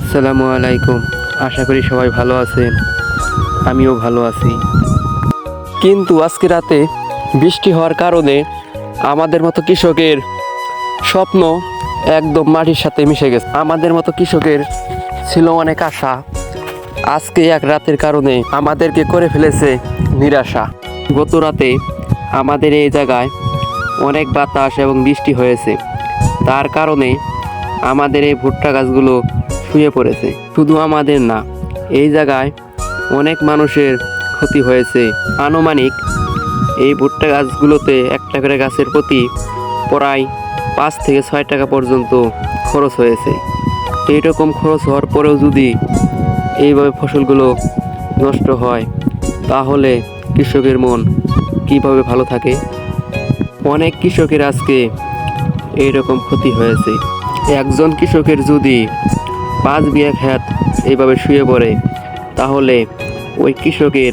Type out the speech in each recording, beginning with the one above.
আসসালামু আলাইকুম। আশা করি সবাই ভালো আছেন, আমিও ভালো আছি। কিন্তু আজকে রাতে বৃষ্টি হওয়ার কারণে আমাদের মতো কৃষকের স্বপ্ন একদম মাটির সাথে মিশে গেছে। আমাদের মতো কৃষকের ছিল অনেক আশা, আজকে এক রাতের কারণে আমাদেরকে করে ফেলেছে নিরাশা। গত রাতে আমাদের এই জায়গায় অনেক বাতাস এবং বৃষ্টি হয়েছে, তার কারণে আমাদের এই ভুট্টা গাছগুলো শুয়ে পড়েছে। শুধু আমাদের না, এই জায়গায় অনেক মানুষের ক্ষতি হয়েছে। আনুমানিক এই ভুট্টা গাছগুলোতে একটা করে গাছের প্রতি প্রায় 5 থেকে 6 টাকা পর্যন্ত খরচ হয়েছে। এইরকম খরচ হওয়ার পরেও যদি এইভাবে ফসলগুলো নষ্ট হয়, তাহলে কৃষকের মন কিভাবে ভালো থাকে? অনেক কৃষকের আজকে এইরকম ক্ষতি হয়েছে। একজন কৃষকের যদি 5 বিঘা ক্ষেত এইভাবে শুয়ে পড়ে, তাহলে ওই কৃষকের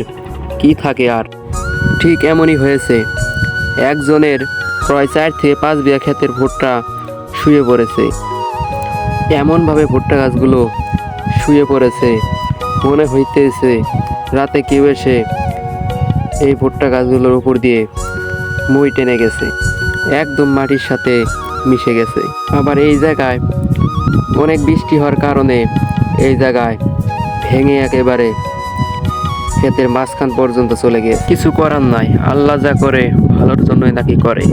কি থাকে আর? ঠিক এমনই হয়েছে, একজনের প্রায় 4 থেকে 5 বিঘা ক্ষেতের ভুট্টা শুয়ে পড়েছে। এমনভাবে ভুট্টা গাছগুলো শুয়ে পড়েছে, মনে হইতেছে রাতে কেউ এসে এই ভুট্টা গাছগুলোর উপর দিয়ে মই টেনে গেছে, একদম মাটির সাথে মিশে গেছে। আবার এই জায়গায় অনেক বৃষ্টি হওয়ার কারণে এই জায়গায় ভেঙে একেবারে ক্ষেতের মাঝখান পর্যন্ত চলে গিয়েছে। কিছু করার নাই, আল্লাহ যা করে ভালোর জন্যই নাকি করে।